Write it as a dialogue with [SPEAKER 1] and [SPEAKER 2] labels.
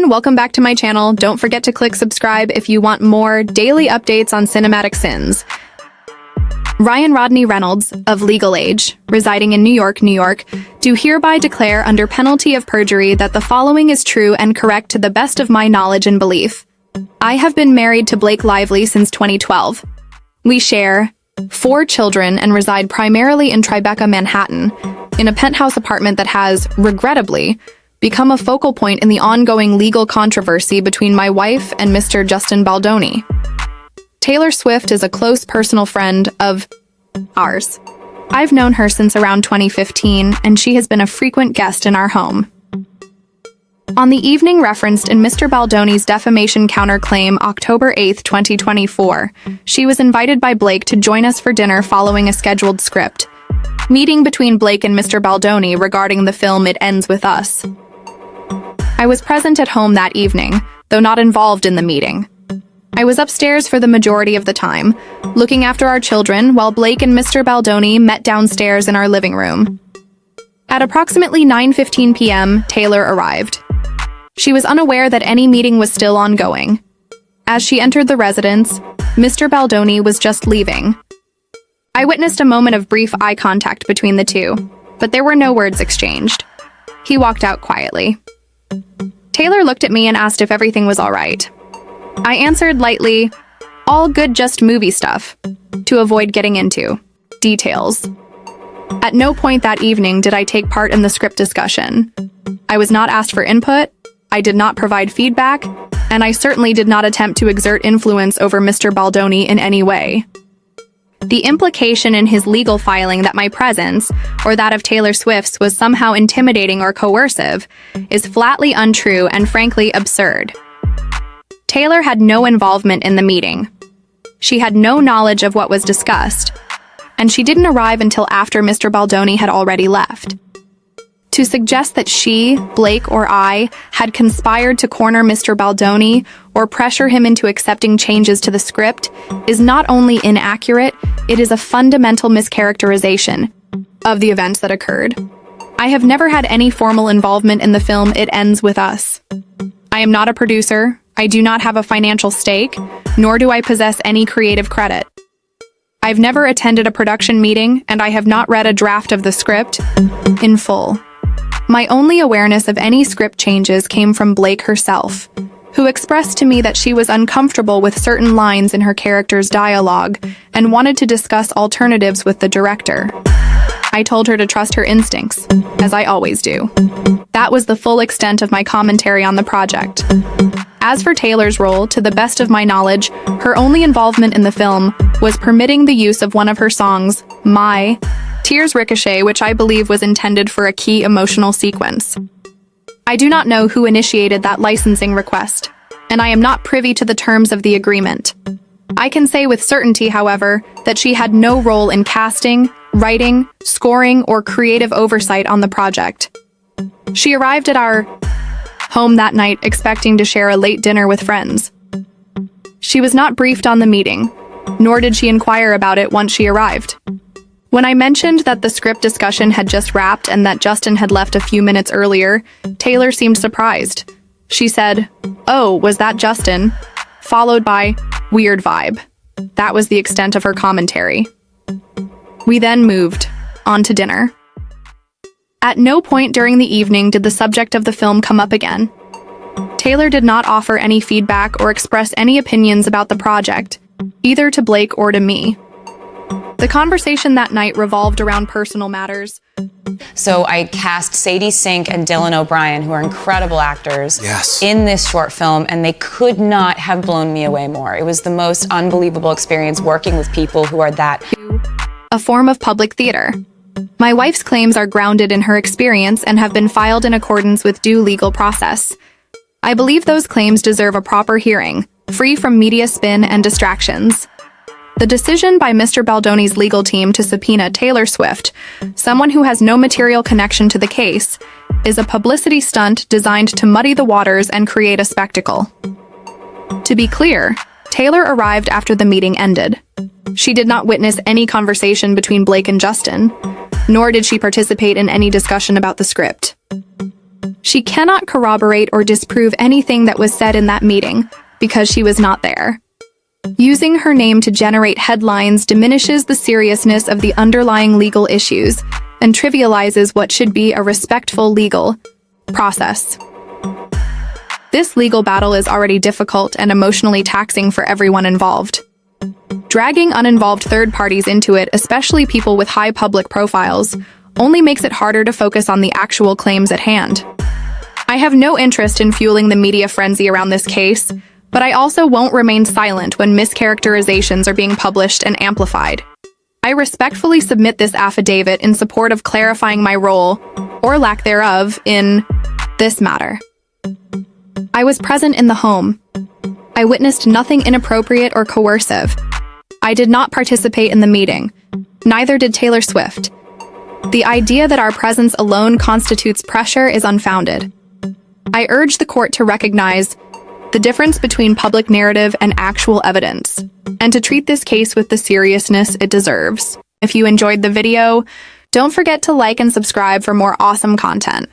[SPEAKER 1] everyone, welcome back to my channel. Don't forget to click subscribe if you want more daily updates on cinematic sins. Ryan Reynolds, of legal age, residing in New York, do hereby declare under penalty of perjury that the following is true and correct to the best of my knowledge and belief. I have been married to Blake Lively since 2012. We share 4 children and reside primarily in Tribeca, Manhattan, in a penthouse apartment that has, regrettably, become a focal point in the ongoing legal controversy between my wife and Mr. Justin Baldoni. Taylor Swift is a close personal friend of ours. I've known her since around 2015, and she has been a frequent guest in our home. On the evening referenced in Mr. Baldoni's defamation counterclaim October 8, 2024, she was invited by Blake to join us for dinner following a scheduled script meeting between Blake and Mr. Baldoni regarding the film It Ends With Us. I was present at home that evening, though not involved in the meeting. I was upstairs for the majority of the time, looking after our children while Blake and Mr. Baldoni met downstairs in our living room. At approximately 9:15 p.m., Taylor arrived. She was unaware that any meeting was still ongoing. As she entered the residence, Mr. Baldoni was just leaving. I witnessed a moment of brief eye contact between the two, but there were no words exchanged. He walked out quietly. Taylor looked at me and asked if everything was all right. I answered lightly, "All good, just movie stuff," to avoid getting into details. At no point that evening did I take part in the script discussion. I was not asked for input, I did not provide feedback, and I certainly did not attempt to exert influence over Mr. Baldoni in any way. The implication in his legal filing that my presence, or that of Taylor Swift's, was somehow intimidating or coercive is flatly untrue and frankly absurd. Taylor had no involvement in the meeting. She had no knowledge of what was discussed, and she didn't arrive until after Mr. Baldoni had already left. To suggest that she, Blake, or I had conspired to corner Mr. Baldoni or pressure him into accepting changes to the script is not only inaccurate, it is a fundamental mischaracterization of the events that occurred. I have never had any formal involvement in the film It Ends With Us. I am not a producer, I do not have a financial stake, nor do I possess any creative credit. I've never attended a production meeting, and I have not read a draft of the script in full. My only awareness of any script changes came from Blake herself, who expressed to me that she was uncomfortable with certain lines in her character's dialogue and wanted to discuss alternatives with the director. I told her to trust her instincts, as I always do. That was the full extent of my commentary on the project. As for Taylor's role, to the best of my knowledge, her only involvement in the film was permitting the use of one of her songs, My Tears Ricochet, which I believe was intended for a key emotional sequence. I do not know who initiated that licensing request, and I am not privy to the terms of the agreement. I can say with certainty, however, that she had no role in casting, writing, scoring, or creative oversight on the project. She arrived at our home that night expecting to share a late dinner with friends. She was not briefed on the meeting, nor did she inquire about it once she arrived. When I mentioned that the script discussion had just wrapped and that Justin had left a few minutes earlier, Taylor seemed surprised. She said, "Oh, was that Justin?" followed by, "Weird vibe." That was the extent of her commentary. We then moved on to dinner. At no point during the evening did the subject of the film come up again. Taylor did not offer any feedback or express any opinions about the project, either to Blake or to me. The conversation that night revolved around personal matters.
[SPEAKER 2] So I cast Sadie Sink and Dylan O'Brien, who are incredible actors, in this short film, and they could not have blown me away more. It was the most unbelievable experience working with people who are that.
[SPEAKER 1] A form of public theater. My wife's claims are grounded in her experience and have been filed in accordance with due legal process. I believe those claims deserve a proper hearing, free from media spin and distractions. The decision by Mr. Baldoni's legal team to subpoena Taylor Swift, someone who has no material connection to the case, is a publicity stunt designed to muddy the waters and create a spectacle. To be clear, Taylor arrived after the meeting ended. She did not witness any conversation between Blake and Justin, nor did she participate in any discussion about the script. She cannot corroborate or disprove anything that was said in that meeting because she was not there. Using her name to generate headlines diminishes the seriousness of the underlying legal issues and trivializes what should be a respectful legal process. This legal battle is already difficult and emotionally taxing for everyone involved. Dragging uninvolved third parties into it, especially people with high public profiles, only makes it harder to focus on the actual claims at hand. I have no interest in fueling the media frenzy around this case, but I also won't remain silent when mischaracterizations are being published and amplified. I respectfully submit this affidavit in support of clarifying my role, or lack thereof, in this matter. I was present in the home. I witnessed nothing inappropriate or coercive. I did not participate in the meeting. Neither did Taylor Swift. The idea that our presence alone constitutes pressure is unfounded. I urge the court to recognize the difference between public narrative and actual evidence, and to treat this case with the seriousness it deserves. If you enjoyed the video, don't forget to like and subscribe for more awesome content.